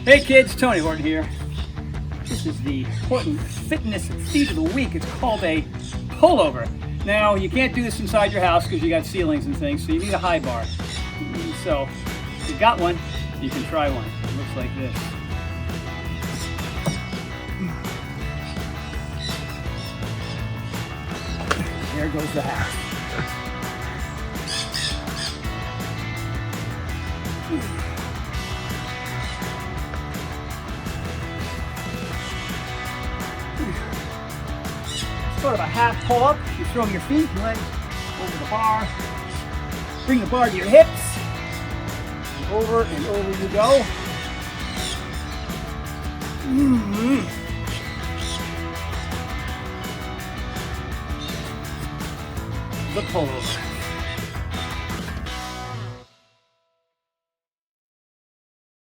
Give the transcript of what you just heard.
Hey kids, Tony Horton here. This is the Horton Fitness feat of the week. It's called a pullover. Now, you can't do this inside your house because you got ceilings and things, so you need a high bar. So, if you got one, you can try one. It looks like this. There goes the half. Sort of a half pull-up. You throw your feet and legs over the bar. Bring the bar to your hips. And over you go. The pullover.